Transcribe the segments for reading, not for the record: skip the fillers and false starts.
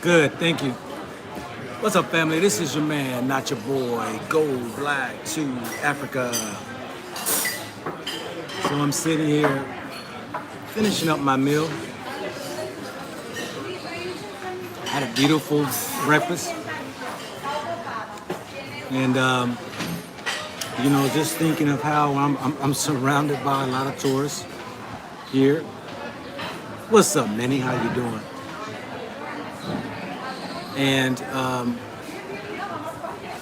Good, thank you. What's up, family? This is your man, not your boy, Gold Black to Africa. So I'm sitting here finishing up my meal. Had a beautiful breakfast. And, just thinking of how I'm surrounded by a lot of tourists here. What's up, Minnie? How you doing? And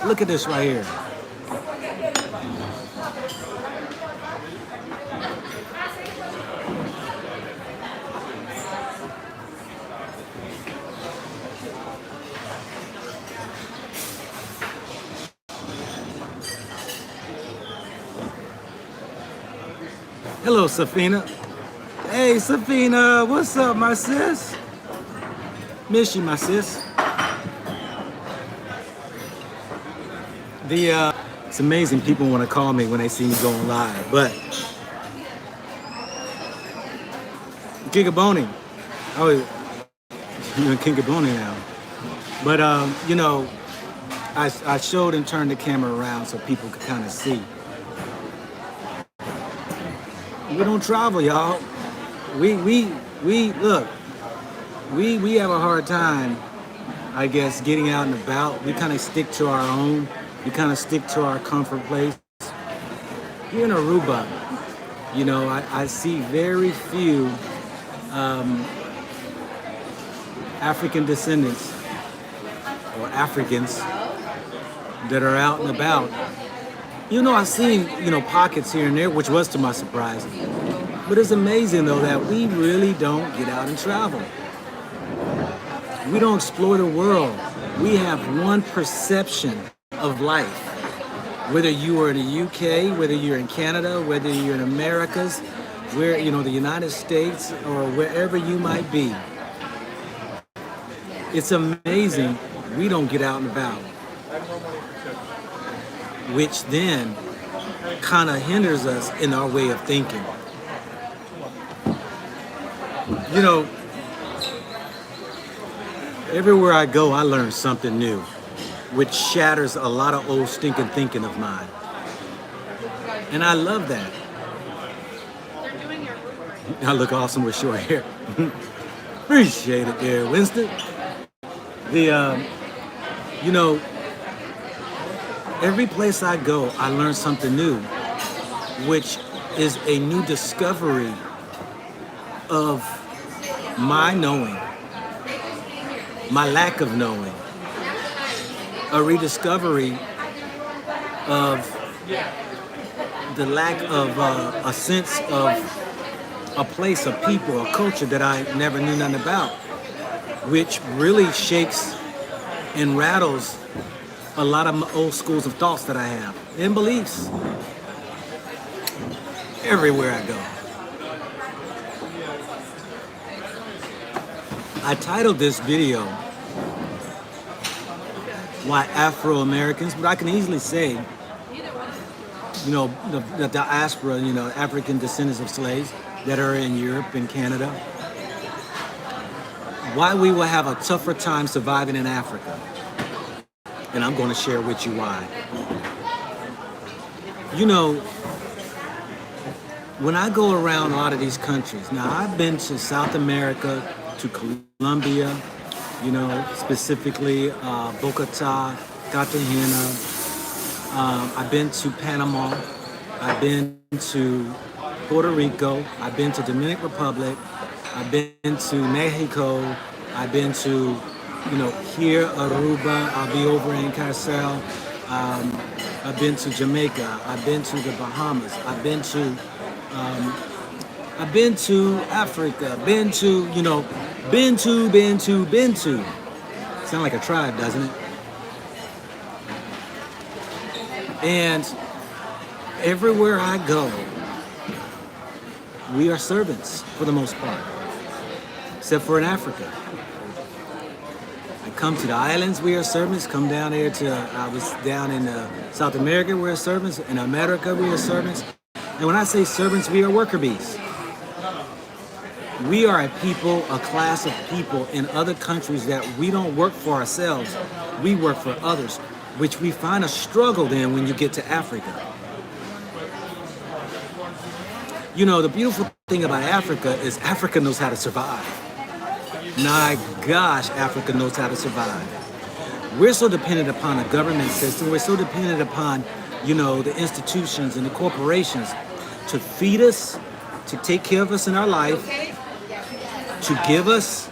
look at this right here. Hello, Safina. Hey, Safina, what's up, my sis? Miss you, my sis. It's amazing people want to call me when they see me going live, but Gigaboni, you're Gigaboni now. But I showed and turned the camera around so people could kind of see. We don't travel, y'all. We look. We have a hard time, I guess, getting out and about. We kind of stick to our own. We kind of stick to our comfort place. Here in Aruba, I see very few African descendants or Africans that are out and about. I've seen, pockets here and there, which was to my surprise. But it's amazing, though, that we really don't get out and travel. We don't explore the world. We have one perception of life. Whether you are in the UK, whether you're in Canada, whether you're in Americas, the United States, or wherever you might be. It's amazing we don't get out and about, which then kind of hinders us in our way of thinking. Everywhere I go, I learn something new, which shatters a lot of old stinking thinking of mine. And I love that. I look awesome with short hair. Appreciate it there, Winston. Every place I go, I learn something new, which is a new discovery of my knowing, my lack of knowing, a rediscovery of the lack of a sense of a place, a people, a culture that I never knew nothing about, which really shakes and rattles a lot of my old schools of thoughts that I have and beliefs everywhere I go. I titled this video, Why Afro-Americans, but I can easily say, the diaspora, African descendants of slaves that are in Europe and Canada, why we will have a tougher time surviving in Africa. And I'm going to share with you why. When I go around a lot of these countries, now I've been to South America, to Colombia, specifically Bogota, Cartagena. I've been to Panama. I've been to Puerto Rico. I've been to Dominican Republic. I've been to Mexico. I've been to, here, Aruba. I'll be over in Cashapp. I've been to Jamaica. I've been to the Bahamas. I've been to Africa. Been to. Sound like a tribe, doesn't it? And everywhere I go, we are servants for the most part, except for in Africa. I come to the islands, we are servants. Come down here I was down in South America, we are servants. In America, we are servants. And when I say servants, we are worker bees. We are a people, a class of people in other countries that we don't work for ourselves. We work for others, which we find a struggle then when you get to Africa. You know, the beautiful thing about Africa is Africa knows how to survive. My gosh, Africa knows how to survive. We're so dependent upon a government system. We're so dependent upon, you know, the institutions and the corporations to feed us, to take care of us in our life, to give us,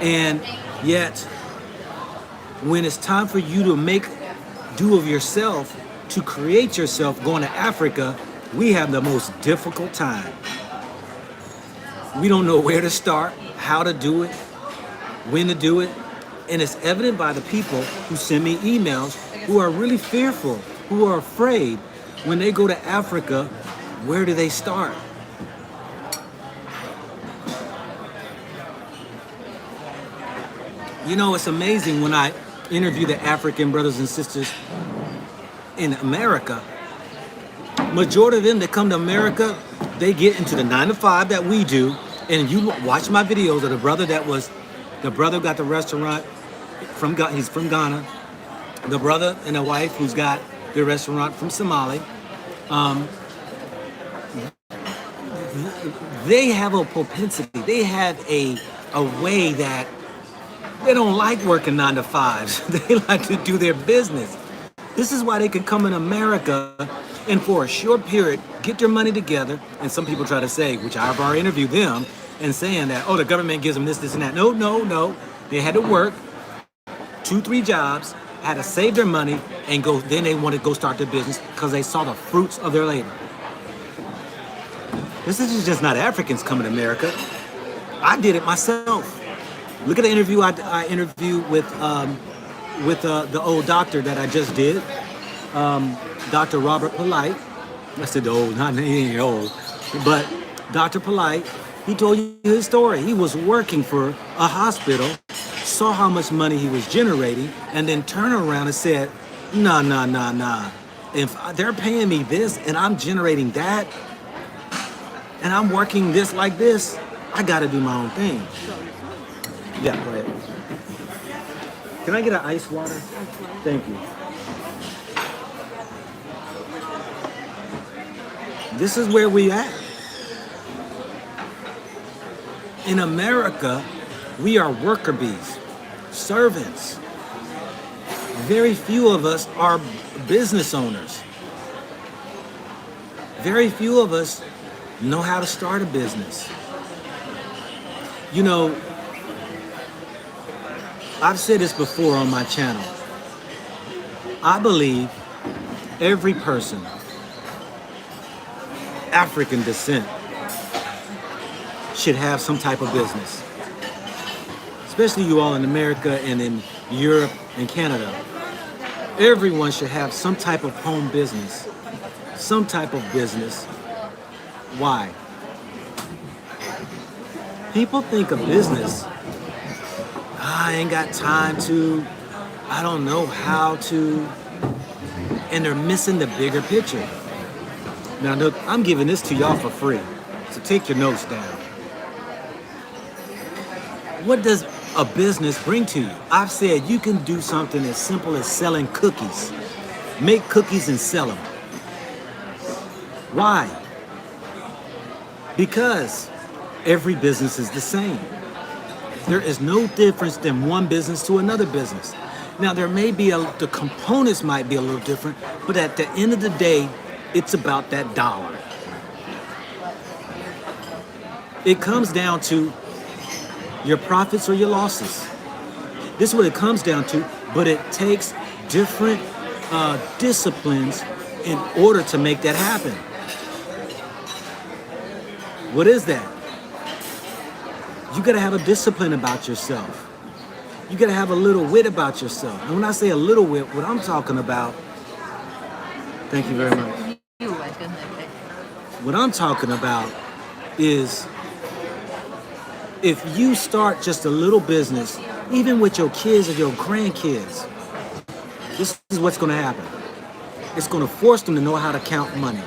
and yet when it's time for you to make do of yourself, to create yourself going to Africa, we have the most difficult time. We don't know where to start, how to do it, when to do it, and it's evident by the people who send me emails who are really fearful, who are afraid when they go to Africa. Where do they start? You know, it's amazing when I interview the African brothers and sisters in America. Majority of them that come to America, they get into the 9 to 5 that we do. And you watch my videos of the brother got the restaurant he's from Ghana. The brother and the wife who's got the restaurant from Somali. They have a propensity. They have a way that they don't like working 9 to 5s. They like to do their business. This is why they can come in America and for a short period get their money together. And some people try to say, which I've already interviewed them, and saying that, oh, the government gives them this, and that. No. They had to work 2-3 jobs, had to save their money, and then they want to go start their business because they saw the fruits of their labor. This is just not Africans coming to America. I did it myself. Look at the interview I interviewed with the old doctor that I just did, Dr. Robert Polite. I said the old, not he ain't old, but Dr. Polite. He told you his story. He was working for a hospital, saw how much money he was generating, and then turned around and said, nah. If they're paying me this and I'm generating that, and I'm working this like this, I gotta do my own thing. Yeah, go ahead. Can I get an ice water? Thank you. This is where we at. In America, we are worker bees, servants. Very few of us are business owners. Very few of us know how to start a business. You know, I've said this before on my channel. I believe every person, African descent, should have some type of business. Especially you all in America and in Europe and Canada. Everyone should have some type of home business. Some type of business. Why? People think of business, I ain't got time to, I don't know how to, and they're missing the bigger picture. Now look, I'm giving this to y'all for free, so take your notes down. What does a business bring to you? I've said you can do something as simple as selling cookies. Make cookies and sell them. Why? Because every business is the same. There is no difference than one business to another business. Now there may be the components might be a little different, but at the end of the day, it's about that dollar. It comes down to your profits or your losses. This is what it comes down to, but it takes different disciplines in order to make that happen. What is that? You gotta have a discipline about yourself. You gotta have a little wit about yourself. And when I say a little wit, what I'm talking about, thank you very much. What I'm talking about is if you start just a little business, even with your kids or your grandkids, this is what's gonna happen. It's gonna force them to know how to count money.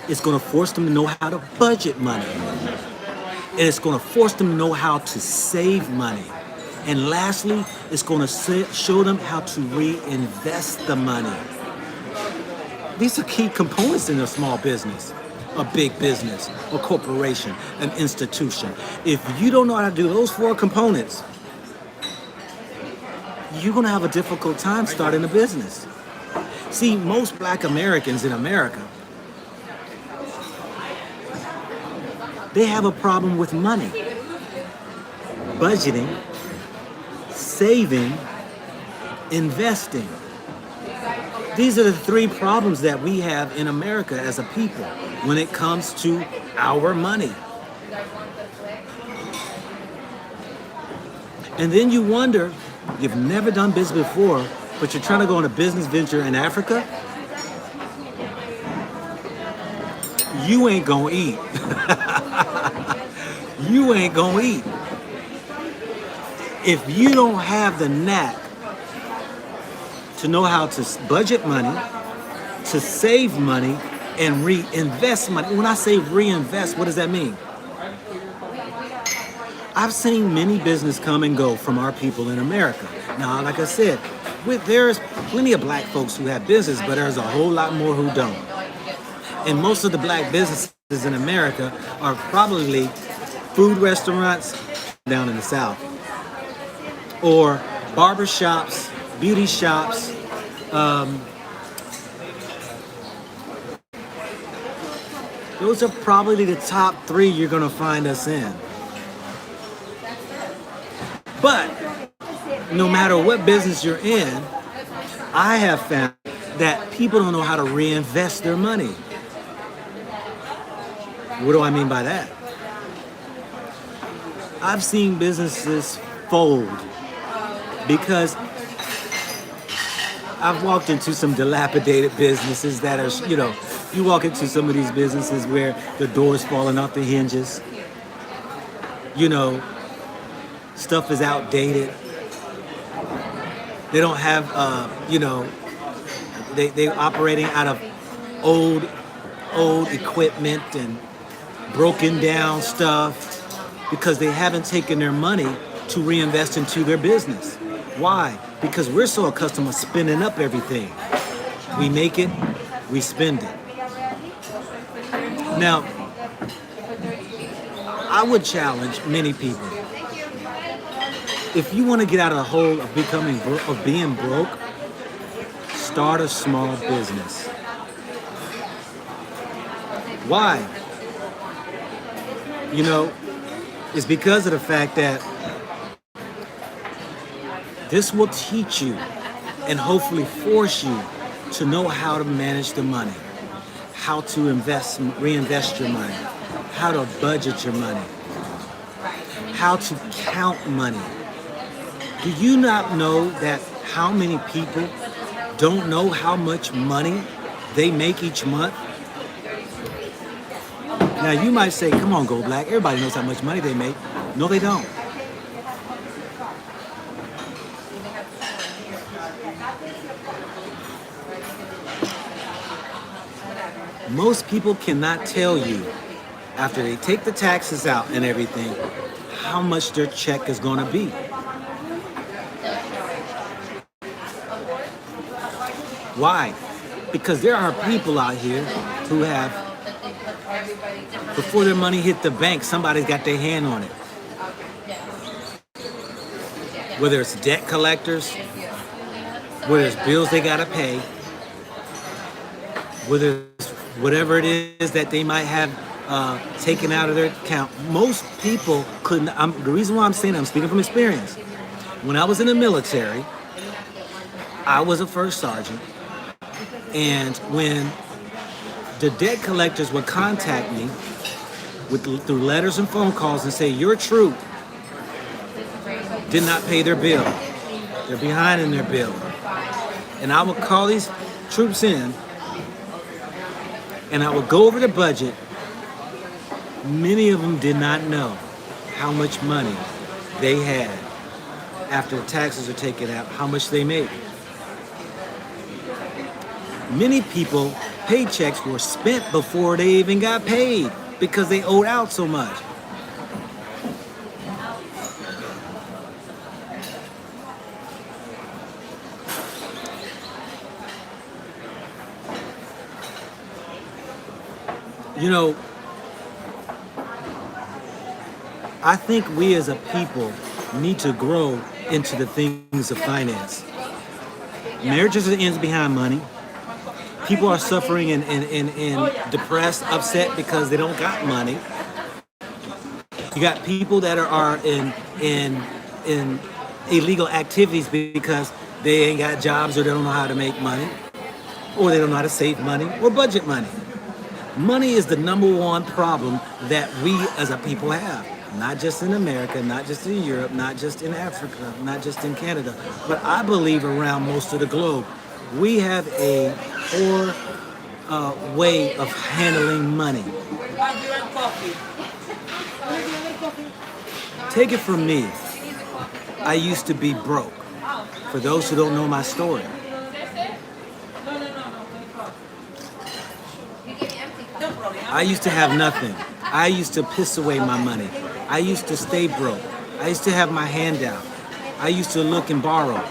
It's going to force them to know how to budget money. And it's going to force them to know how to save money. And lastly, it's going to show them how to reinvest the money. These are key components in a small business, a big business, a corporation, an institution. If you don't know how to do those 4 components, you're going to have a difficult time starting a business. See, most Black Americans in America, they have a problem with money, budgeting, saving, investing. These are the 3 problems that we have in America as a people when it comes to our money. And then you wonder, you've never done business before, but you're trying to go on a business venture in Africa, you ain't gonna eat. You ain't gonna eat. If you don't have the knack to know how to budget money, to save money, and reinvest money. When I say reinvest, what does that mean? I've seen many businesses come and go from our people in America. Now, like I said, there's plenty of Black folks who have business, but there's a whole lot more who don't. And most of the Black businesses in America are probably food restaurants down in the South, or barber shops, beauty shops, those are probably the top 3 you're going to find us in. But no matter what business you're in, I have found that people don't know how to reinvest their money. What do I mean by that? I've seen businesses fold because I've walked into some dilapidated businesses that are, you walk into some of these businesses where the door's falling off the hinges. Stuff is outdated. They don't have, they're operating out of old equipment and broken down stuff because they haven't taken their money to reinvest into their business. Why? Because we're so accustomed to spending up everything. We make it, we spend it. Now, I would challenge many people. If you want to get out of the hole of being broke, start a small business. Why? It's because of the fact that this will teach you and hopefully force you to know how to manage the money, how to reinvest your money, how to budget your money, how to count money. Do you not know that how many people don't know how much money they make each month? Now you might say, come on, Go Black, everybody knows how much money they make. No, they don't. Most people cannot tell you, after they take the taxes out and everything, how much their check is going to be. Why? Because there are people out here who have, before their money hit the bank, somebody's got their hand on it. Whether it's debt collectors, whether it's bills they gotta pay, whether it's whatever it is that they might have taken out of their account. Most people couldn't. The reason why I'm saying that, I'm speaking from experience. When I was in the military, I was a first sergeant, and when the debt collectors would contact me through letters and phone calls and say, your troop did not pay their bill. They're behind in their bill. And I would call these troops in, and I would go over the budget. Many of them did not know how much money they had after the taxes are taken out, how much they made. Many people, paychecks were spent before they even got paid because they owed out so much. You know, I think we as a people need to grow into the things of finance. Marriages ends behind money. People are suffering and depressed, upset because they don't got money. You got people that are in illegal activities because they ain't got jobs or they don't know how to make money, or they don't know how to save money or budget money. Money is the number one problem that we as a people have. Not just in America, not just in Europe, not just in Africa, not just in Canada, but I believe around most of the globe. We have a poor way of handling money. Take it from me. I used to be broke. For those who don't know my story. I used to have nothing. I used to piss away my money. I used to stay broke. I used to have my hand out. I used to look and borrow.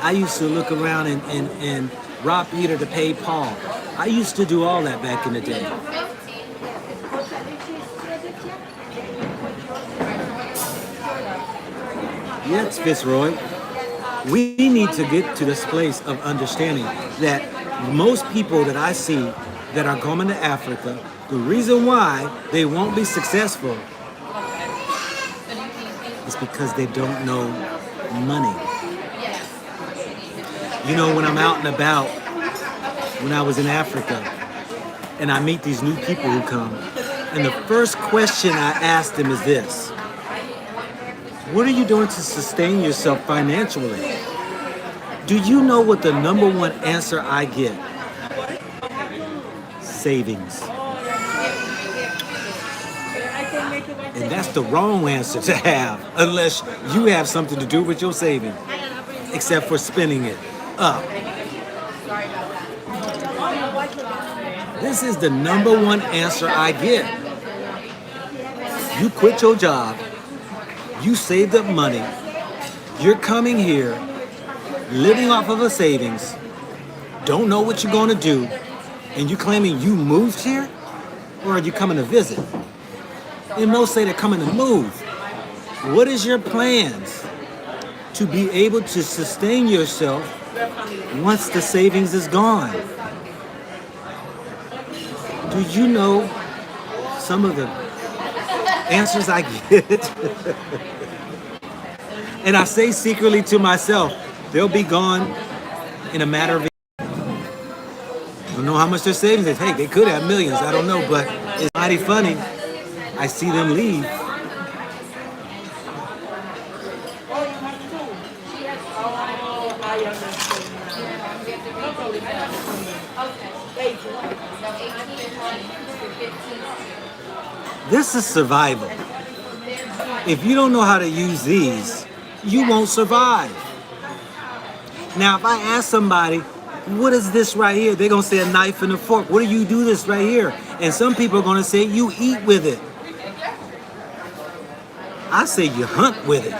I used to look around and rob Peter to pay Paul. I used to do all that back in the day. Yes, Fitzroy. We need to get to this place of understanding that most people that I see that are coming to Africa, the reason why they won't be successful is because they don't know money. You know, when I'm out and about, when I was in Africa, and I meet these new people who come, and the first question I ask them is this: what are you doing to sustain yourself financially? Do you know what the number one answer I get? Savings. And that's the wrong answer to have, unless you have something to do with your savings, except for spending it up. This is the number one answer I get. You quit your job, you saved up money, you're coming here, living off of a savings, don't know what you're gonna do, and you claiming you moved here? Or are you coming to visit? And most say they're coming to move. What is your plans to be able to sustain yourself once the savings is gone? Do you know some of the answers I get? And I say secretly to myself, they'll be gone in a matter of I don't know how much their savings is. Hey, they could have millions. I don't know, but it's mighty funny. I see them leave. This is survival. If you don't know how to use these, you won't survive. Now, if I ask somebody, what is this right here? They're going to say a knife and a fork. What do you do this right here? And some people are going to say you eat with it. I say you hunt with it.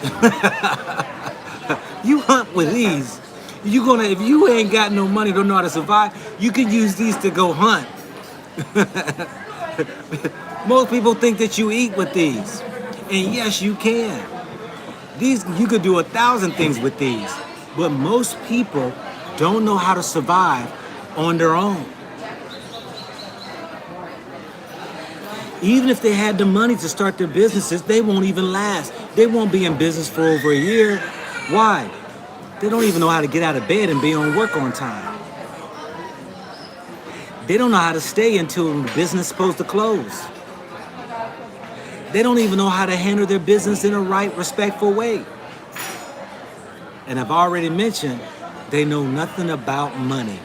You hunt with these. If you ain't got no money, don't know how to survive, you can use these to go hunt. Most people think that you eat with these. And yes, you can. You could do 1,000 things with these. But most people don't know how to survive on their own. Even if they had the money to start their businesses, they won't even last. They won't be in business for over a year. Why? They don't even know how to get out of bed and be on work on time. They don't know how to stay until the business is supposed to close. They don't even know how to handle their business in a right, respectful way. And I've already mentioned, they know nothing about money.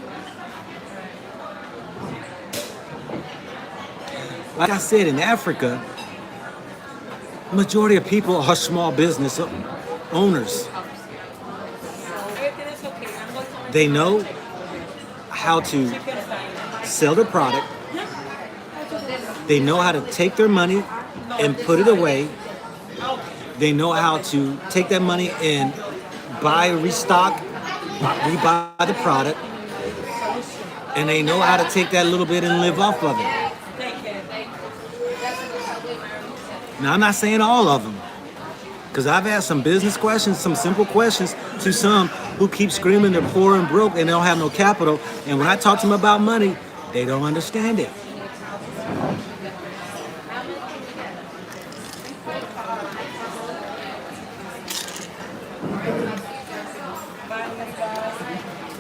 Like I said, in Africa, majority of people are small business owners. They know how to sell their product. They know how to take their money and put it away. They know how to take that money and buy, restock, rebuy the product. And they know how to take that little bit and live off of it. Now, I'm not saying all of them, because I've asked some business questions, some simple questions to some who keep screaming they're poor and broke and they don't have no capital. And when I talk to them about money, they don't understand it.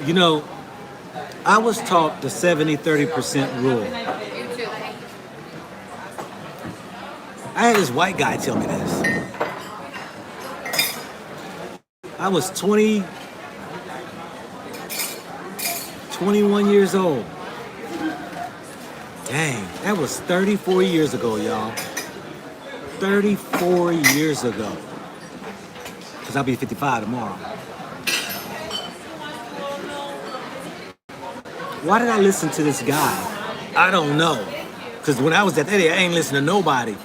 You know, I was taught the 70-30% rule. I had this white guy tell me this. I was 21 years old. Dang, that was 34 years ago, y'all. 34 years ago. Because I'll be 55 tomorrow. Why did I listen to this guy? I don't know. Because when I was at that age, I ain't listening to nobody.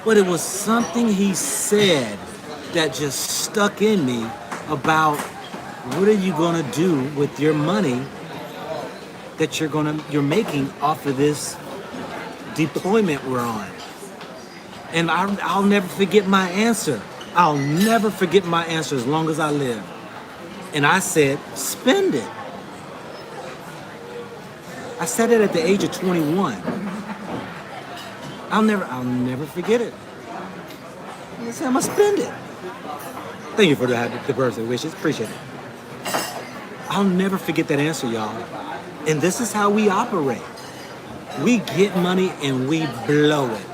But it was something he said that just stuck in me about what are you gonna do with your money that you're making off of this deployment we're on. And I'll never forget my answer. I'll never forget my answer as long as I live. And I said, spend it. I said it at the age of 21. I'll never forget it. I said, I'm gonna spend it. Thank you for the birthday wishes, appreciate it. I'll never forget that answer, y'all. And this is how we operate. We get money and we blow it.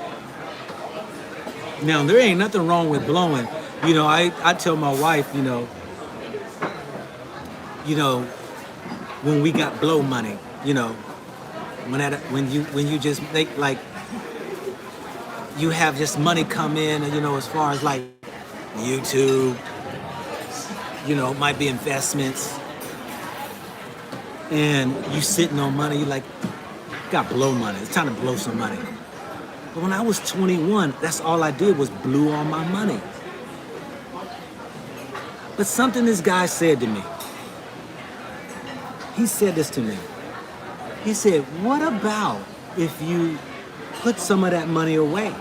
Now, there ain't nothing wrong with blowing. You know, I tell my wife, you know, when we got blow money, you know, when you just make like, you have just money come in, you know, as far as like YouTube, you know, might be investments, and you sitting on money, you like, got blow money. It's time to blow some money. But when I was 21, that's all I did was blew all my money. But something this guy said to me, he said this to me. He said, what about if you put some of that money away?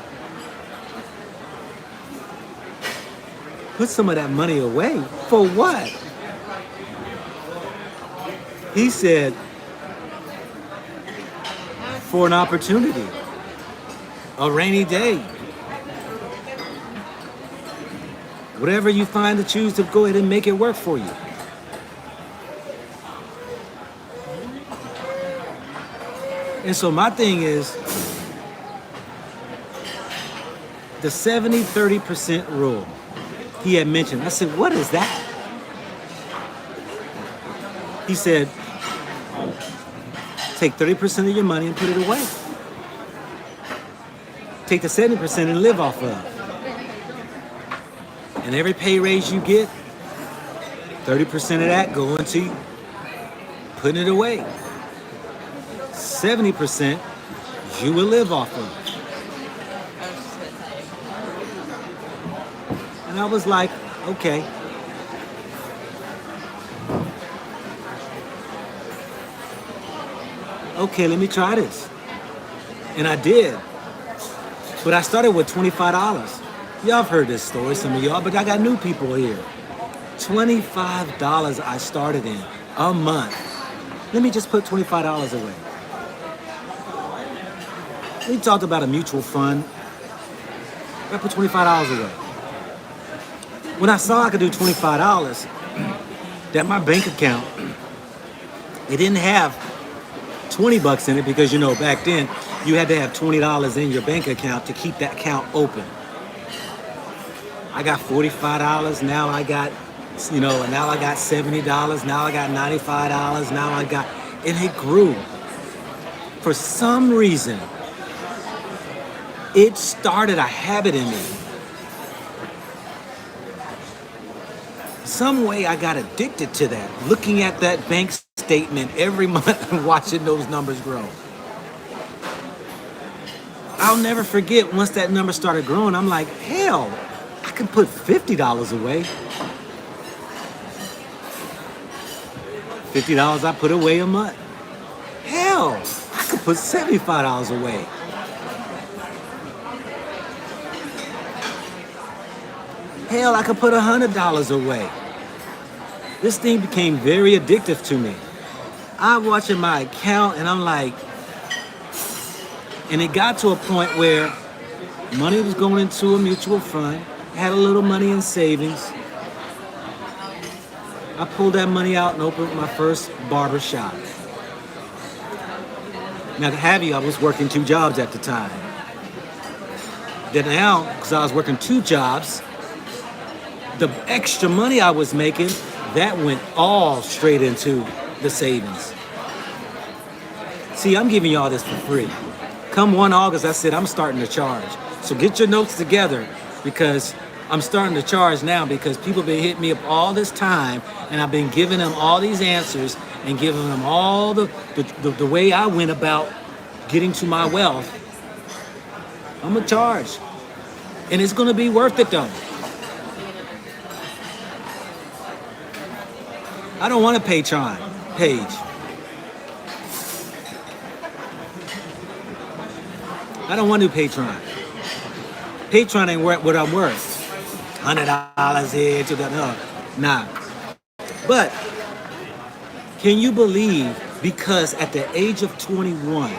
Put some of that money away? For what? He said, for an opportunity, a rainy day. Whatever you find to choose to go ahead and make it work for you. And so my thing is, the 70-30% rule he had mentioned. I said, what is that? He said, take 30% of your money and put it away. Take the 70% and live off of. And every pay raise you get, 30% of that go into putting it away. 70% you will live off of. And I was like, okay. Okay, let me try this. And I did. But I started with $25. Y'all have heard this story, some of y'all, but I got new people here. $25 I started in a month. Let me just put $25 away. We talked about a mutual fund. I put $25 away. When I saw I could do $25, that my bank account, it didn't have 20 bucks in it because, you know, back then you had to have $20 in your bank account to keep that account open. I got $45, now I got, you know, now I got $70, now I got $95, now I got, and it grew. For some reason, it started a habit in me. Some way I got addicted to that, looking at that bank statement every month and watching those numbers grow. I'll never forget once that number started growing, I'm like, hell, I can put $50 away. $50 I put away a month. Hell, I could put $75 away. Hell, I could put $100 away. This thing became very addictive to me. I'm watching my account and I'm like, and it got to a point where money was going into a mutual fund, had a little money in savings. I pulled that money out and opened my first barber shop. Now, to have you, I was working 2 jobs at the time. Then now, because I was working 2 jobs, the extra money I was making, that went all straight into the savings. See, I'm giving y'all this for free. Come 1 August, I said I'm starting to charge. So get your notes together because I'm starting to charge now because people have been hitting me up all this time and I've been giving them all these answers and giving them all the way I went about getting to my wealth. I'm gonna charge. And it's gonna be worth it though. I don't want a Patreon page. I don't want to do Patreon. Patreon ain't worth what I'm worth. $100 here to the no. Nah. But can you believe because at the age of 21,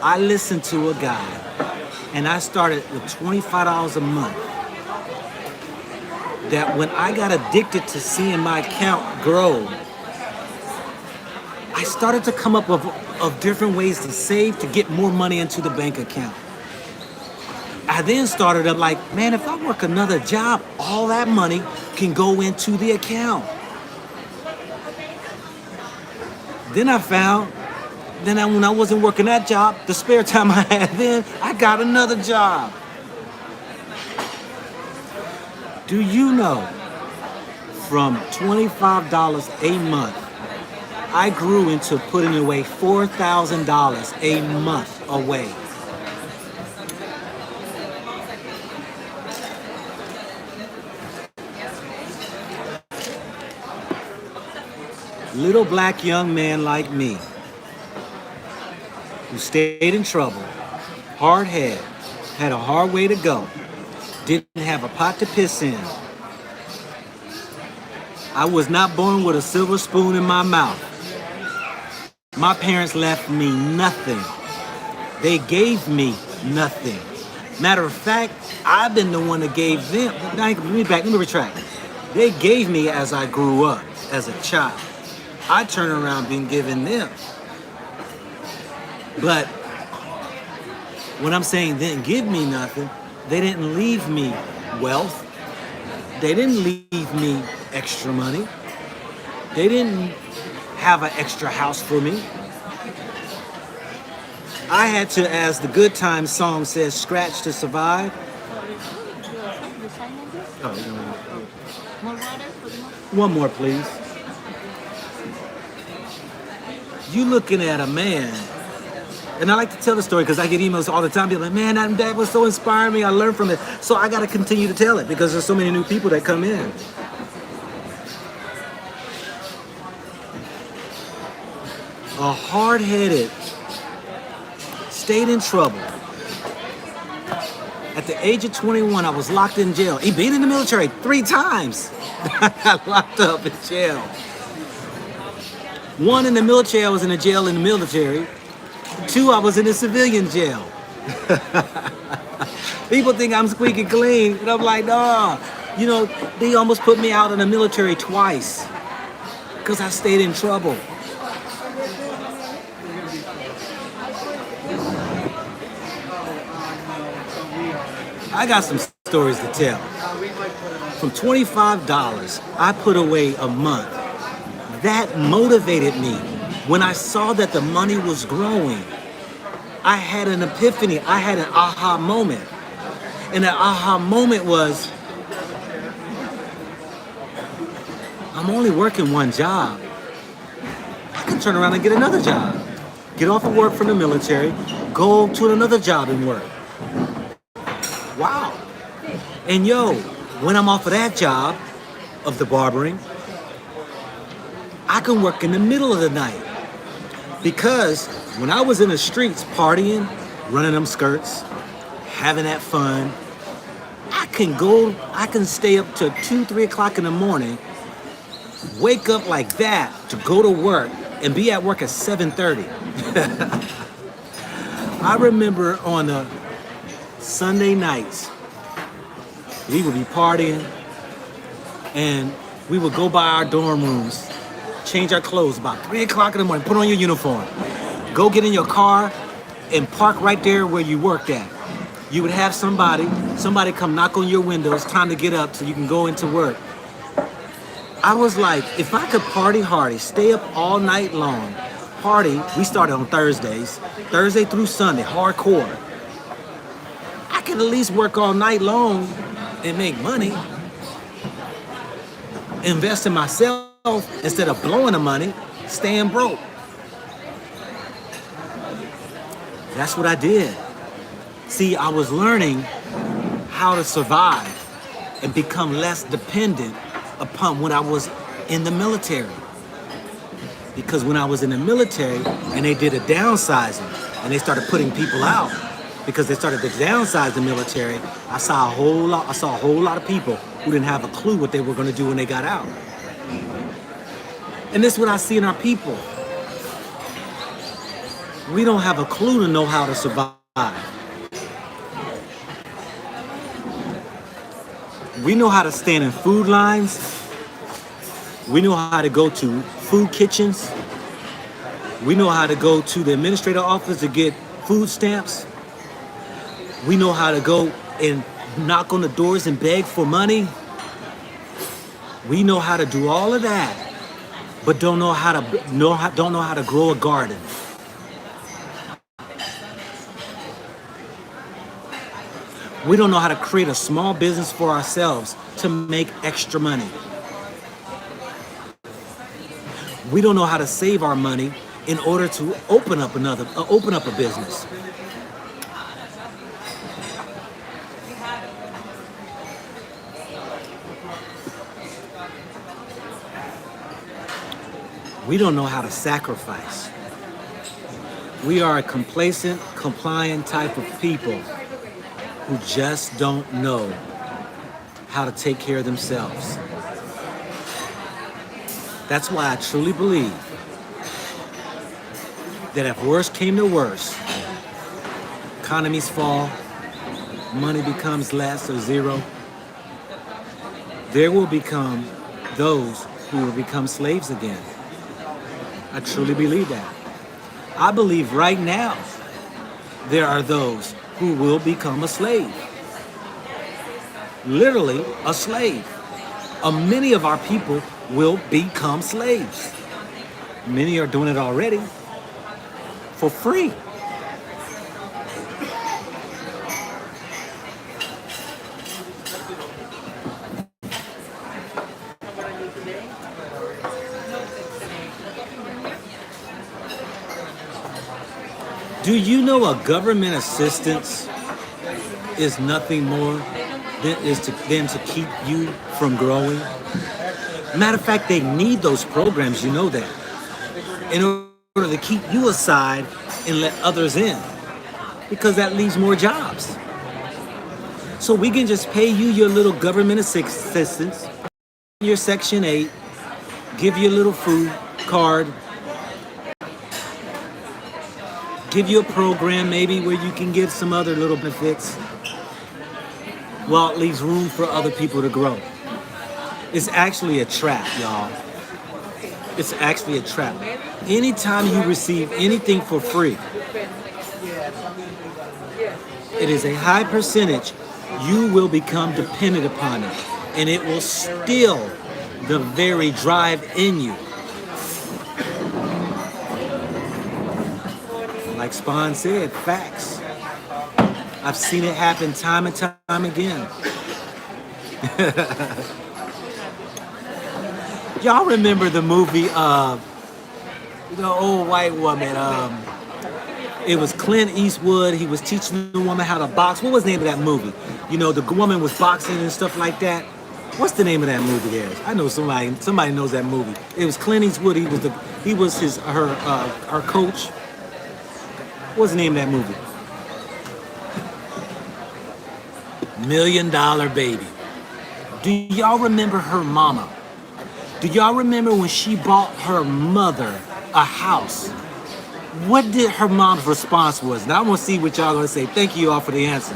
I listened to a guy and I started with $25 a month. That when I got addicted to seeing my account grow, I started to come up with different ways to save to get more money into the bank account. I then started up like, man, if I work another job, all that money can go into the account. Then I found, when I wasn't working that job, the spare time I had then, I got another job. Do you know, from $25 a month, I grew into putting away $4,000 a month away. Little black young man like me, who stayed in trouble, hard head, had a hard way to go, didn't have a pot to piss in. I was not born with a silver spoon in my mouth. My parents left me nothing. They gave me nothing. Matter of fact, I've been the one that gave them. Let me retract. They gave me as I grew up, as a child. I turn around being given them. But when I'm saying they didn't give me nothing, they didn't leave me wealth. They didn't leave me extra money. They didn't have an extra house for me. I had to, as the Good Times song says, scratch to survive. One more, please. You looking at a man, and I like to tell the story because I get emails all the time. People like, man, that was so inspiring me. I learned from it. So I got to continue to tell it because there's so many new people that come in. A hard-headed, stayed in trouble. At the age of 21, I was locked in jail. He been in the military 3 times. I got locked up in jail. 1 in the military, I was in a jail in the military. 2, I was in a civilian jail. People think I'm squeaky clean, and I'm like, nah. You know, they almost put me out in the military twice because I stayed in trouble. I got some stories to tell. From $25 I put away a month, that motivated me. When I saw that the money was growing, I had an epiphany. I had an aha moment. And that aha moment was, I'm only working 1 job. I can turn around and get another job. Get off of work from the military, go to another job and work. Wow. And yo, when I'm off of that job of the barbering, I can work in the middle of the night. Because when I was in the streets partying, running them skirts, having that fun, I can stay up till 2, 3 o'clock in the morning, wake up like that to go to work and be at work at 7:30. I remember on the Sunday nights, we would be partying and we would go by our dorm rooms, change our clothes about 3 o'clock in the morning, put on your uniform, go get in your car and park right there where you worked at. You would have somebody come knock on your window. It's time to get up so you can go into work. I was like, if I could party hardy, stay up all night long, party, we started on Thursdays, Thursday through Sunday, hardcore. I can at least work all night long and make money. Invest in myself instead of blowing the money, staying broke. That's what I did. See, I was learning how to survive and become less dependent upon when I was in the military. Because when I was in the military and they did a downsizing and they started putting people out because they started to downsize the military, I saw a whole lot of people who didn't have a clue what they were going to do when they got out. And this is what I see in our people. We don't have a clue to know how to survive. We know how to stand in food lines. We know how to go to food kitchens. We know how to go to the administrative office to get food stamps. We know how to go and knock on the doors and beg for money. We know how to do all of that, but don't know how to grow a garden. We don't know how to create a small business for ourselves to make extra money. We don't know how to save our money in order to open up a business. We don't know how to sacrifice. We are a complacent, compliant type of people who just don't know how to take care of themselves. That's why I truly believe that if worse came to worse, economies fall, money becomes less or zero, there will become those who will become slaves again. I truly believe that. I believe right now there are those who will become a slave. Literally a slave. Many of our people will become slaves. Many are doing it already for free. Do you know a government assistance is nothing more than to keep you from growing? Matter of fact, they need those programs, you know that, in order to keep you aside and let others in, because that leaves more jobs. So we can just pay you your little government assistance, your Section 8, give you a little food card, give you a program maybe where you can get some other little benefits, while it leaves room for other people to grow. It's actually a trap, y'all. It's actually a trap. Anytime you receive anything for free, it is a high percentage you will become dependent upon it, and it will steal the very drive in you. Like Spawn said, facts. I've seen it happen time and time again. Y'all remember the movie, the old white woman, It was Clint Eastwood. He was teaching the woman how to box. What was the name of that movie? You know, the woman was boxing and stuff like that. What's the name of that movie, guys? I know somebody knows that movie. It was Clint Eastwood. He was her coach. What's the name of that movie? $1 Million Baby. Do y'all remember her mama? Do y'all remember when she bought her mother a house? What did her mom's response was? Now I want to see what y'all gonna say. Thank you all for the answer.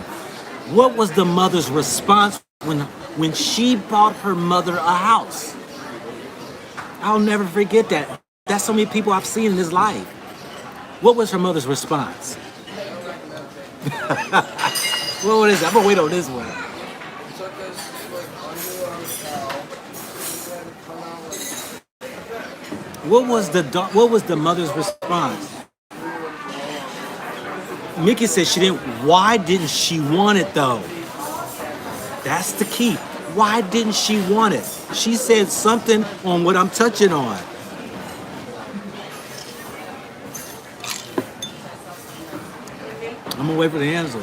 What was the mother's response when she bought her mother a house? I'll never forget that. That's so many people I've seen in this life. What was her mother's response? What is it? I'm gonna wait on this one. What was the mother's response? Mickey said she didn't. Why didn't she want it though? That's the key. Why didn't she want it? She said something on what I'm touching on. I'm gonna wait for the answer.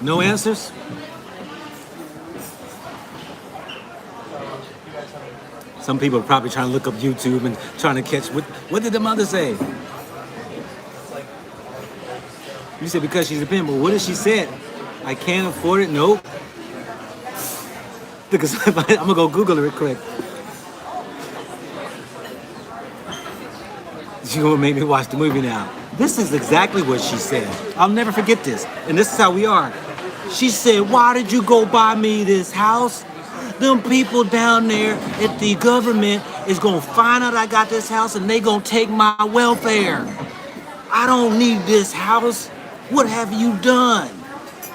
No answers? Some people are probably trying to look up YouTube and trying to catch what did the mother say? You said because she's a pimp, but what did she say? I can't afford it. Nope. Because I'm gonna go Google it real quick. She's gonna make me watch the movie now. This is exactly what she said. I'll never forget this. And this is how we are. She said, why did you go buy me this house? Them people down there at the government is gonna find out I got this house and they gonna take my welfare. I don't need this house. What have you done?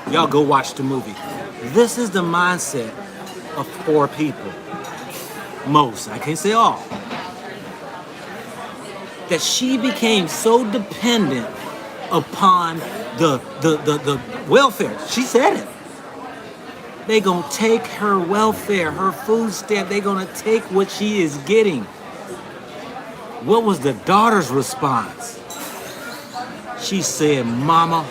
Y'all go watch the movie. This is the mindset of poor people. Most, I can't say all. That she became so dependent upon the welfare. She said it. They gonna take her welfare, her food stamp. They gonna take what she is getting. What was the daughter's response? She said, Mama,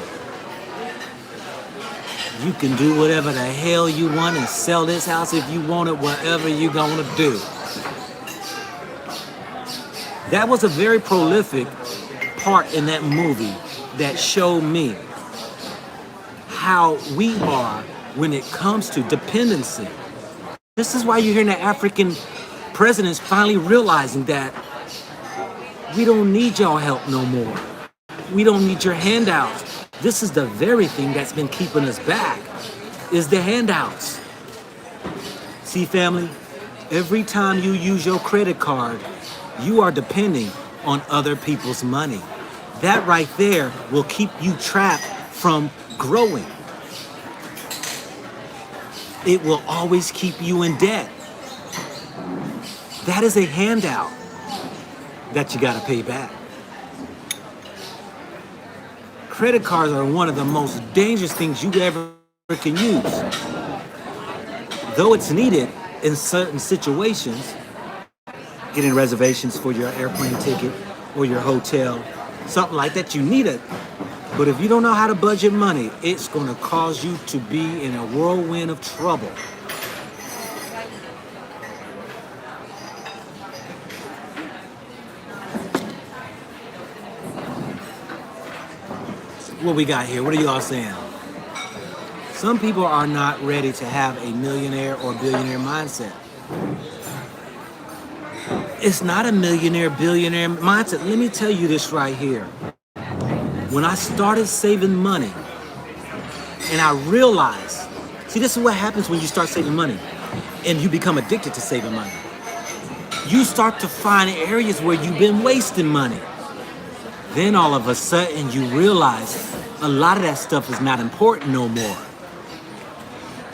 you can do whatever the hell you want and sell this house if you want it, whatever you gonna do. That was a very prolific part in that movie that showed me how we are when it comes to dependency. This is why you're hearing the African presidents finally realizing that we don't need y'all help no more. We don't need your handouts. This is the very thing that's been keeping us back, is the handouts. See, family, every time you use your credit card, you are depending on other people's money. That right there will keep you trapped from growing. It will always keep you in debt. That is a handout that you gotta pay back. Credit cards are one of the most dangerous things you ever can use. Though it's needed in certain situations, getting reservations for your airplane ticket or your hotel, something like that, you need it. But if you don't know how to budget money, it's going to cause you to be in a whirlwind of trouble. What we got here? What are y'all saying? Some people are not ready to have a millionaire or billionaire mindset. It's not a millionaire, billionaire mindset. Let me tell you this right here. When I started saving money and I realized, see, this is what happens when you start saving money and you become addicted to saving money. You start to find areas where you've been wasting money. Then all of a sudden you realize a lot of that stuff is not important no more.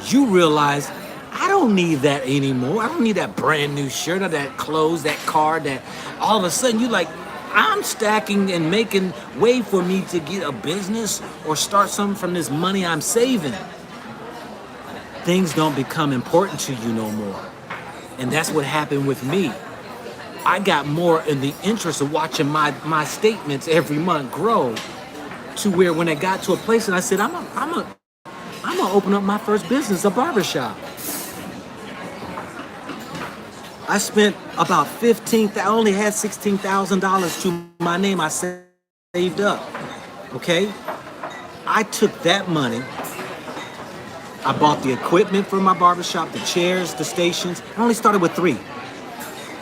You realize, I don't need that anymore. I don't need that brand new shirt or that clothes, that car, that all of a sudden you like, I'm stacking and making way for me to get a business or start something from this money I'm saving. Things don't become important to you no more. And that's what happened with me. I got more in the interest of watching my statements every month grow to where when I got to a place and I said, I'm gonna open up my first business, a barbershop. I spent about I only had $16,000 to my name. I saved up, okay? I took that money. I bought the equipment for my barbershop, the chairs, the stations. I only started with 3.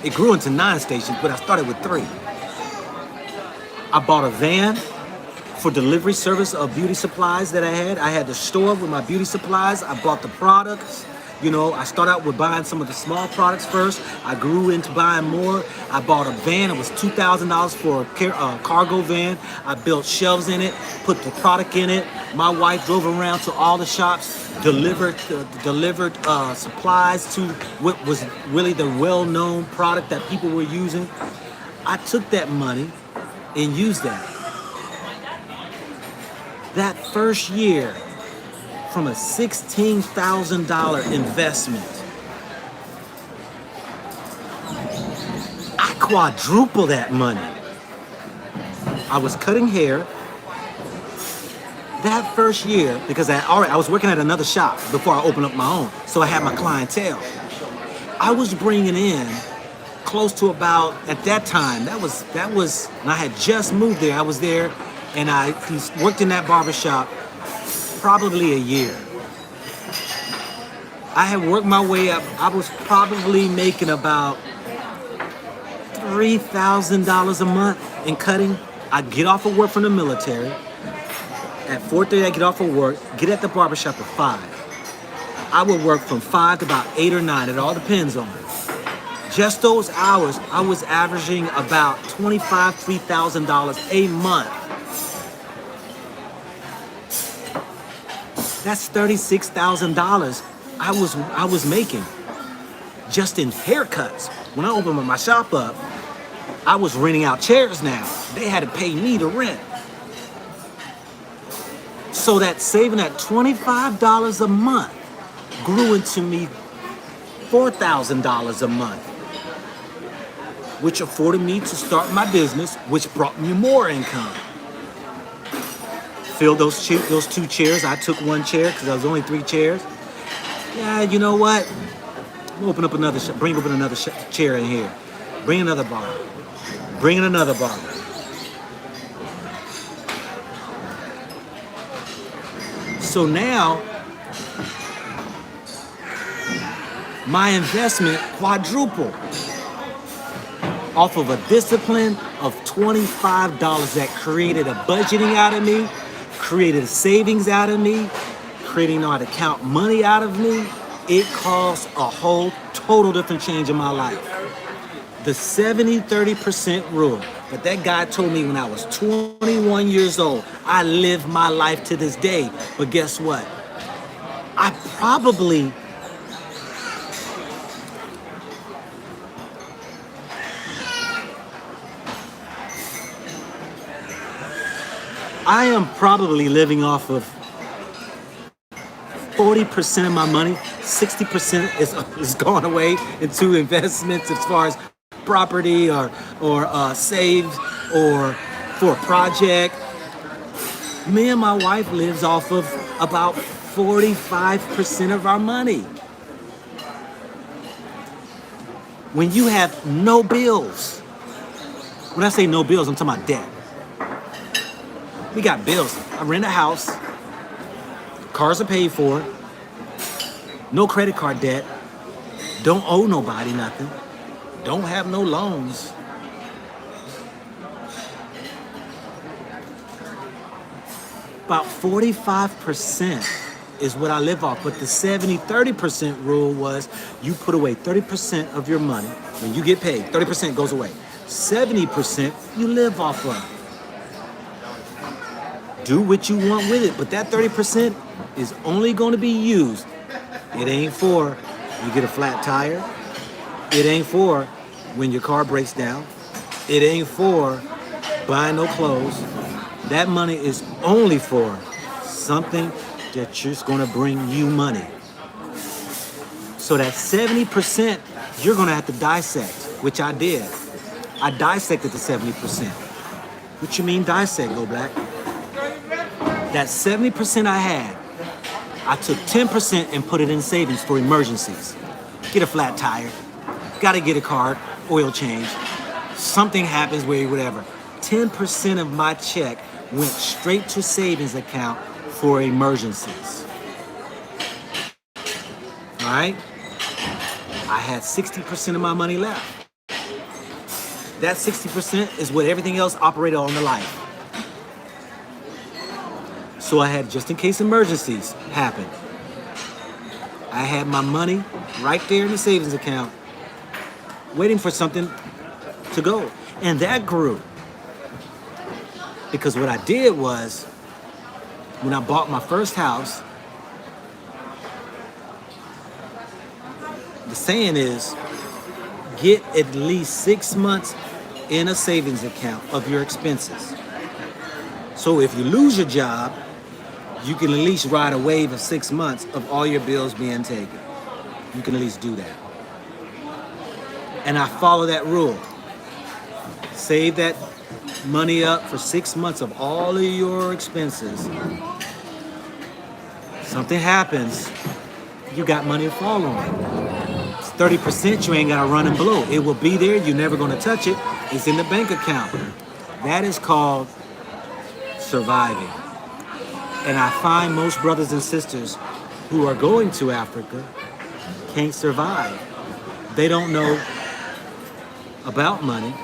It grew into 9 stations, but I started with 3. I bought a van for delivery service of beauty supplies that I had. I had the store with my beauty supplies. I bought the products. You know, I started out with buying some of the small products first. I grew into buying more. I bought a van. It was $2,000 for a cargo van. I built shelves in it, put the product in it. My wife drove around to all the shops, delivered supplies to what was really the well-known product that people were using. I took that money and used that. That first year, from a $16,000 investment, I quadrupled that money. I was cutting hair that first year because I was working at another shop before I opened up my own, so I had my clientele. I was bringing in close to about, at that time, that was, and I had just moved there. I was there, and I worked in that barbershop probably a year. I had worked my way up. I was probably making about $3,000 a month in cutting. I'd get off of work from the military. At 4:30, I get off of work, get at the barbershop at 5. I would work from 5 to about 8 or 9. It all depends on it. Just those hours, I was averaging about $3,000 a month. That's $36,000 I was making just in haircuts. When I opened my shop up, I was renting out chairs now. They had to pay me to rent. So that saving that $25 a month grew into me $4,000 a month, which afforded me to start my business, which brought me more income. Filled those 2 chairs. I took 1 chair because there was only 3 chairs. Yeah, you know what? We'll open up another bring up another chair in here. Bring another bar. Bring in another bar. So now, my investment quadrupled off of a discipline of $25 that created a budgeting out of me, created a savings out of me, creating how to count money out of me. It caused a whole total different change in my life. The 70-30% rule that guy told me when I was 21 years old, I live my life to this day. But guess what? I am probably living off of 40% of my money. 60% is gone away into investments as far as property or saved or for a project. Me and my wife lives off of about 45% of our money. When you have no bills, when I say no bills, I'm talking about debt. We got bills. I rent a house. Cars are paid for. No credit card debt. Don't owe nobody nothing. Don't have no loans. About 45% is what I live off. But the 70-30% rule was you put away 30% of your money. When you get paid, 30% goes away. 70% you live off of. Do what you want with it, but that 30% is only going to be used. It ain't for you get a flat tire. It ain't for when your car breaks down. It ain't for buying no clothes. That money is only for something that's just going to bring you money. So that 70% you're gonna have to dissect, which I did. I dissected the 70%. What you mean dissect, Go Black? That 70% I had, I took 10% and put it in savings for emergencies. Get a flat tire, gotta get a car, oil change, something happens where whatever. 10% of my check went straight to savings account for emergencies. All right? I had 60% of my money left. That 60% is what everything else operated on the life. So I had just in case emergencies happen. I had my money right there in the savings account, waiting for something to go. And that grew. Because what I did was, when I bought my first house, the saying is, get at least 6 months in a savings account of your expenses. So if you lose your job, you can at least ride a wave of 6 months of all your bills being taken. You can at least do that. And I follow that rule. Save that money up for 6 months of all of your expenses. Something happens, you got money to fall on. It's 30% you ain't gotta run and blow. It will be there, you're never gonna touch it. It's in the bank account. That is called surviving. And I find most brothers and sisters who are going to Africa can't survive. They don't know about money,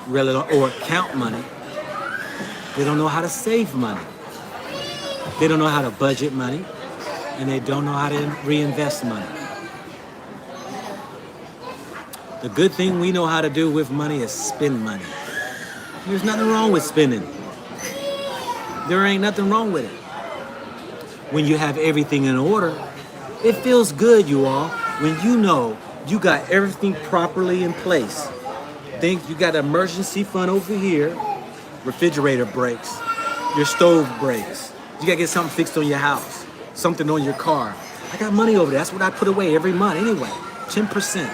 really, or count money. They don't know how to save money. They don't know how to budget money, and they don't know how to reinvest money. The good thing we know how to do with money is spend money. There's nothing wrong with spending. There ain't nothing wrong with it. When you have everything in order, it feels good, you all, when you know you got everything properly in place. Think you got an emergency fund over here, refrigerator breaks, your stove breaks. You gotta get something fixed on your house, something on your car. I got money over there. That's what I put away every month anyway, 10%.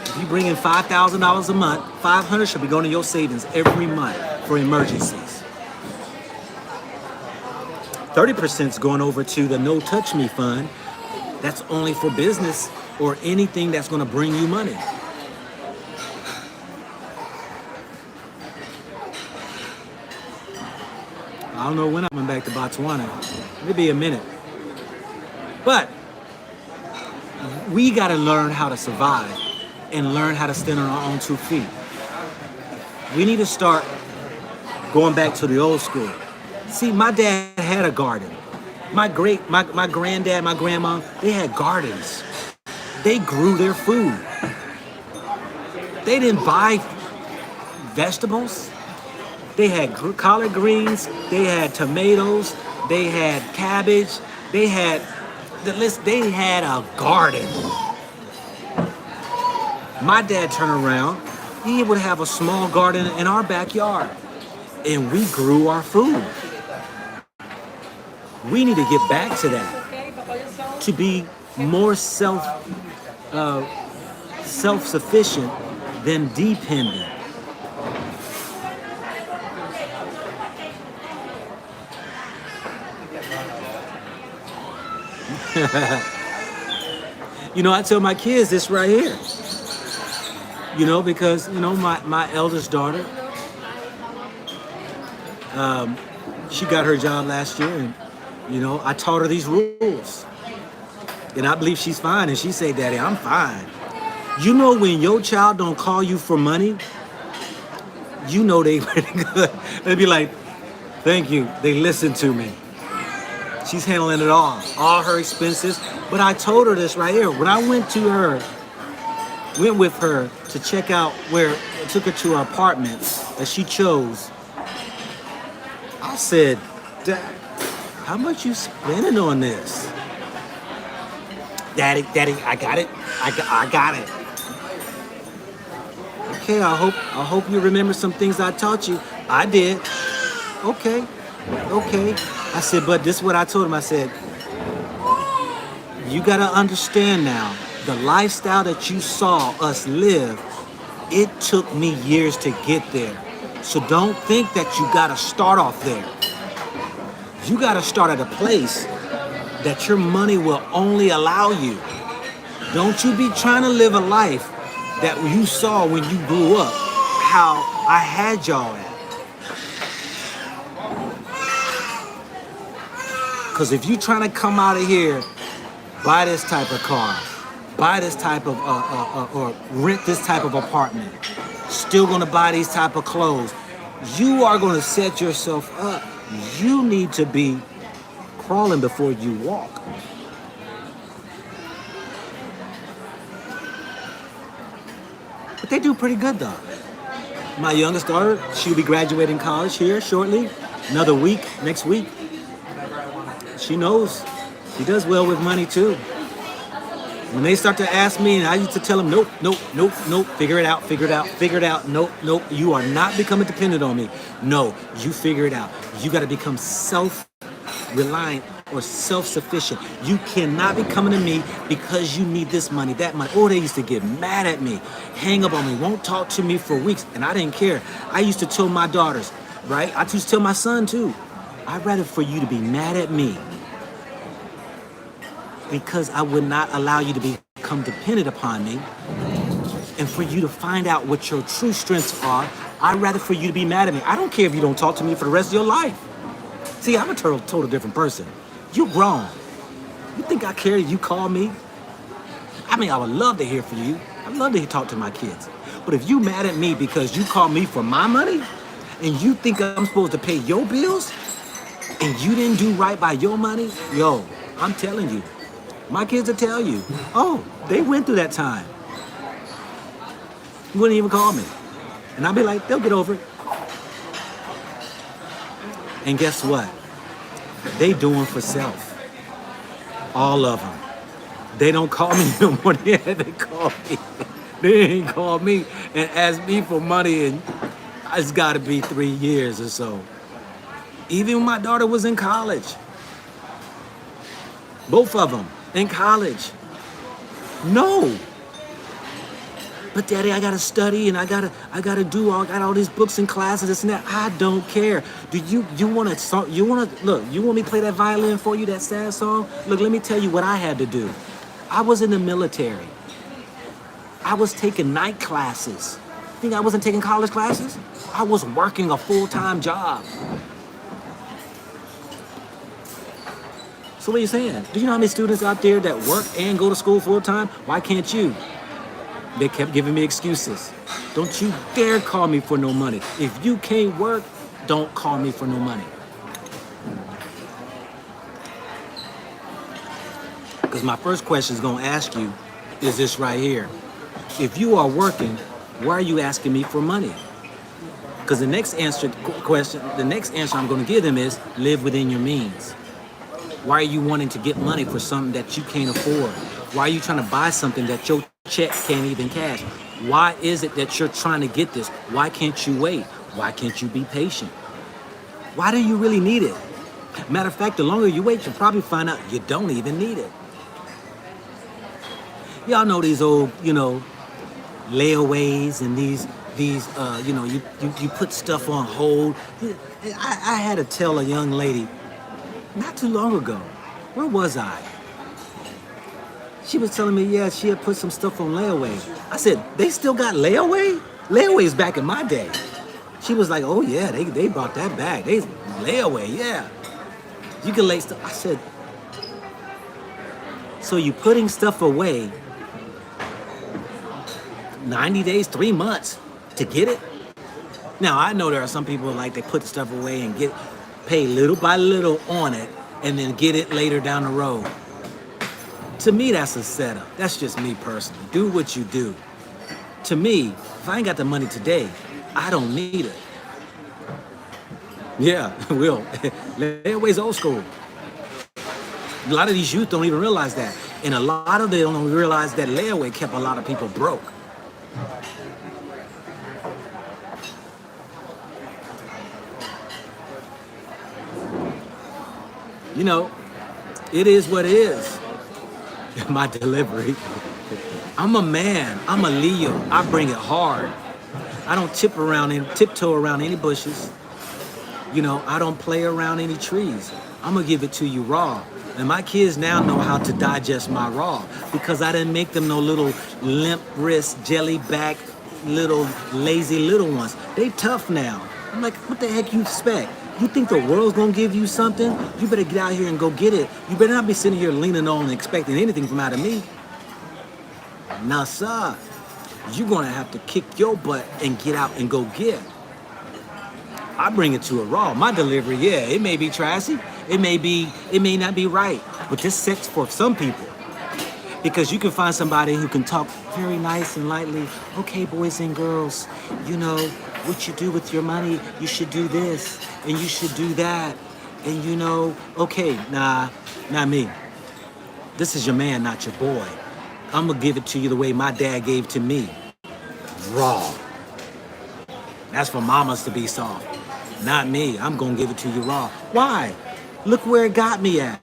If you bring in $5,000 a month, $500 should be going to your savings every month for emergencies. 30% is going over to the No Touch Me Fund. That's only for business or anything that's going to bring you money. I don't know when I'm coming back to Botswana. Maybe a minute. But we got to learn how to survive and learn how to stand on our own 2 feet. We need to start going back to the old school. See, my dad had a garden. My granddad, my grandma, they had gardens. They grew their food. They didn't buy vegetables. They had collard greens. They had tomatoes. They had cabbage. They had the list. They had a garden. My dad turned around. He would have a small garden in our backyard, and we grew our food. We need to get back to that, to be more self-sufficient than dependent. You know, I tell my kids this right here. You know, because, you know, my eldest daughter, she got her job last year, and you know, I taught her these rules. And I believe she's fine. And she said, Daddy, I'm fine. You know, when your child don't call you for money, you know they pretty good. They be like, thank you. They listen to me. She's handling it all her expenses. But I told her this right here. When I went with her to check out where I took her to her apartment that she chose, I said, Dad, how much you spending on this? Daddy, I got it. I got it. Okay, I hope you remember some things I taught you. I did. Okay. I said, but this is what I told him. I said, You got to understand now, the lifestyle that you saw us live, it took me years to get there. So don't think that you got to start off there. You got to start at a place that your money will only allow you. Don't you be trying to live a life that you saw when you grew up, how I had y'all at. Because if you trying to come out of here, buy this type of car, buy this type of, or rent this type of apartment, still gonna buy these type of clothes, you are gonna set yourself up. You need to be crawling before you walk. But they do pretty good though. My youngest daughter, she'll be graduating college here shortly, another week, next week. She knows. She does well with money too. When they start to ask me, and I used to tell them, nope, nope, nope, nope, figure it out, figure it out, figure it out, nope, nope, you are not becoming dependent on me. No, you figure it out. You got to become self-reliant or self-sufficient. You cannot be coming to me because you need this money, that money. Oh, they used to get mad at me, hang up on me, won't talk to me for weeks, and I didn't care. I used to tell my daughters, right? I used to tell my son too, I'd rather for you to be mad at me because I would not allow you to become dependent upon me, and for you to find out what your true strengths are. I'd rather for you to be mad at me. I don't care if you don't talk to me for the rest of your life. See, I'm a total different person. You're grown. You think I care if you call me? I mean, I would love to hear from you. I'd love to talk to my kids. But if you mad at me because you call me for my money, and you think I'm supposed to pay your bills, and you didn't do right by your money, yo, I'm telling you, my kids will tell you, oh, they went through that time. You wouldn't even call me. And I'll be like, they'll get over it. And guess what? They doing for self. All of them. They don't call me no more. Yeah, they call me. They ain't call me and ask me for money, and it's got to be 3 years or so. Even when my daughter was in college. Both of them in college. No. But daddy, I gotta study and I gotta do all, I got all these books and classes, this and that. I don't care. Do you want me to play that violin for you, that sad song? Look, let me tell you what I had to do. I was in the military. I was taking night classes. Think I wasn't taking college classes? I was working a full-time job. So what are you saying? Do you know how many students out there that work and go to school full-time? Why can't you? They kept giving me excuses. Don't you dare call me for no money. If you can't work, don't call me for no money. Because my first question is going to ask you is this right here. If you are working, why are you asking me for money? Because the next answer I'm going to give them is live within your means. Why are you wanting to get money for something that you can't afford? Why are you trying to buy something that your check can't even cash? Why is it that you're trying to get this? Why can't you wait? Why can't you be patient? Why do you really need it? Matter of fact, the longer you wait, you'll probably find out you don't even need it. Y'all know these old, layaways and these you put stuff on hold. I had to tell a young lady not too long ago, where was I? She was telling me, yeah, she had put some stuff on layaway. I said, they still got layaway? Layaway's back in my day. She was like, oh yeah, they brought that back. They layaway, yeah. You can lay stuff. I said, so you putting stuff away 90 days, 3 months to get it? Now, I know there are some people like they put the stuff away and pay little by little on it and then get it later down the road. To me, that's a setup. That's just me personally. Do what you do. To me, if I ain't got the money today, I don't need it. Yeah, Will. Layaway's old school. A lot of these youth don't even realize that. And a lot of them don't realize that layaway kept a lot of people broke. It is what it is. my delivery. I'm a man. I'm a Leo. I bring it hard. I don't tiptoe around any bushes. You know, I don't play around any trees. I'm gonna give it to you raw. And my kids now know how to digest my raw because I didn't make them no little limp wrist, jelly back, little lazy little ones. They tough now. I'm like, what the heck you expect? You think the world's gonna give you something? You better get out here and go get it. You better not be sitting here leaning on and expecting anything from out of me. Nah, sir. You're gonna have to kick your butt and get out and go get. I bring it to a raw. My delivery, yeah, it may be trashy. It may not be right. But this sets for some people. Because you can find somebody who can talk very nice and lightly. Okay, boys and girls, you know, what you do with your money, you should do this, and you should do that. And you know, okay, nah, not me. This is your man, not your boy. I'm gonna give it to you the way my dad gave to me. Raw. That's for mamas to be soft. Not me. I'm gonna give it to you raw. Why? Look where it got me at.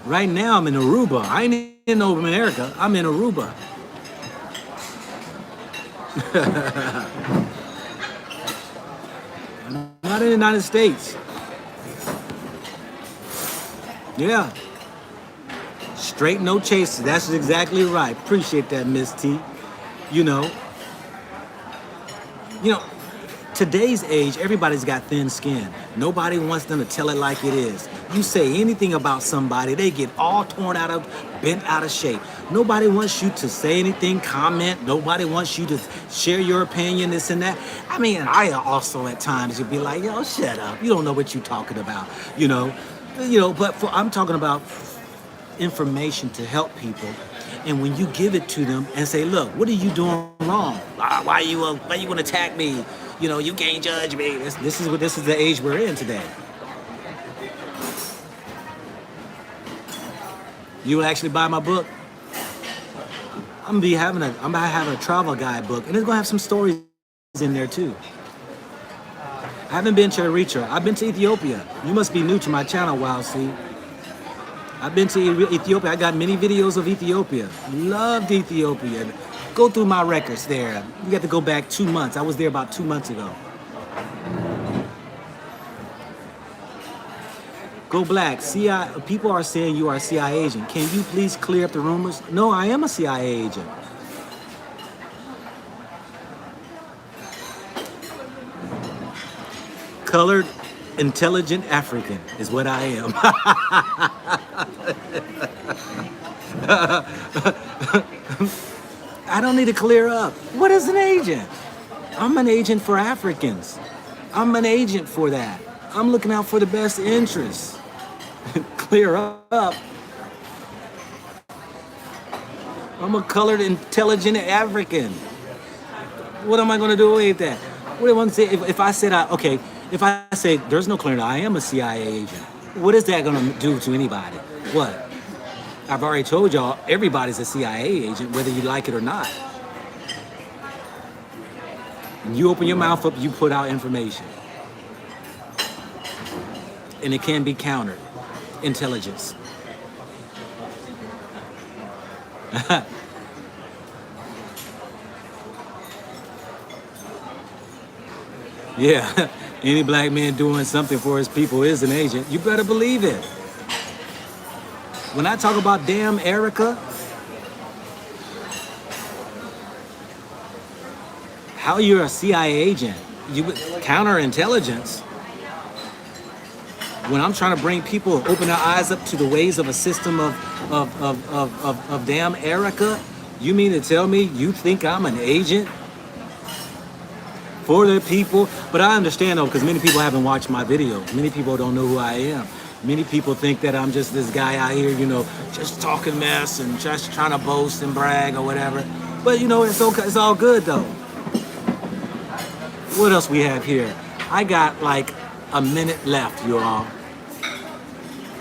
Right now I'm in Aruba. I ain't in America. I'm in Aruba. Not in the United States. Yeah. Straight, no chases. That's exactly right. Appreciate that, Miss T. You know, today's age, everybody's got thin skin. Nobody wants them to tell it like it is. You say anything about somebody, they get all bent out of shape. Nobody wants you to say anything, comment. Nobody wants you to share your opinion, this and that. I mean, I also at times you'd be like, yo, shut up. You don't know what you're talking about, but I'm talking about information to help people. And when you give it to them and say, look, what are you doing wrong? Why you want to attack me? You can't judge me. This is the age we're in today. You will actually buy my book? I'm gonna have a travel guide book, and it's gonna have some stories in there too. I haven't been to Eritrea. I've been to Ethiopia. You must be new to my channel, Wow C. I've been to Ethiopia. I got many videos of Ethiopia. Loved Ethiopia. Go through my records there. You got to go back 2 months. I was there about 2 months ago. Go Black. People are saying you are a CIA agent. Can you please clear up the rumors? No, I am a CIA agent. Colored, intelligent African is what I am. I don't need to clear up. What is an agent? I'm an agent for Africans. I'm an agent for that. I'm looking out for the best interests. Clear up. I'm a colored, intelligent African. What am I going to do with that? What do I want to say? If I say there's no clearing, I am a CIA agent. What is that going to do to anybody? What? I've already told y'all, everybody's a CIA agent, whether you like it or not. When you open your mouth up, you put out information. And it can be countered. Intelligence. Yeah, any black man doing something for his people is an agent. You better believe it. When I talk about damn Erica, how you're a CIA agent, you counterintelligence. When I'm trying to bring people, open their eyes up to the ways of a system of damn Erica, you mean to tell me you think I'm an agent for the people? But I understand though, because many people haven't watched my videos. Many people don't know who I am. Many people think that I'm just this guy out here, just talking mess and just trying to boast and brag or whatever. But it's all good though. What else we have here? I got like a minute left, you all.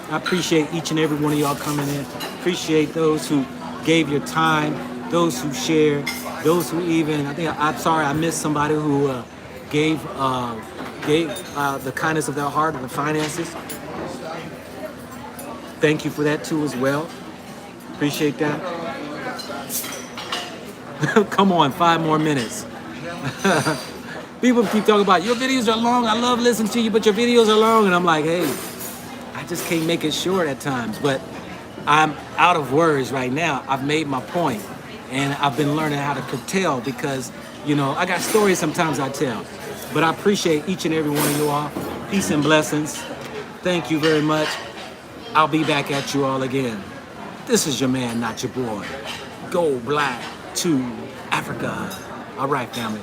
I appreciate each and every one of y'all coming in. Appreciate those who gave your time, those who shared, those who I'm sorry I missed somebody who gave the kindness of their heart and the finances. Thank you for that too as well. Appreciate that. Come on, 5 more minutes. People keep talking about your videos are long. I love listening to you, but your videos are long. And I'm like, hey, I just can't make it short at times. But I'm out of words right now. I've made my point, and I've been learning how to curtail because, you know, I got stories sometimes I tell. But I appreciate each and every one of you all. Peace and blessings. Thank you very much. I'll be back at you all again. This is your man, not your boy. Go black to Africa. All right, family.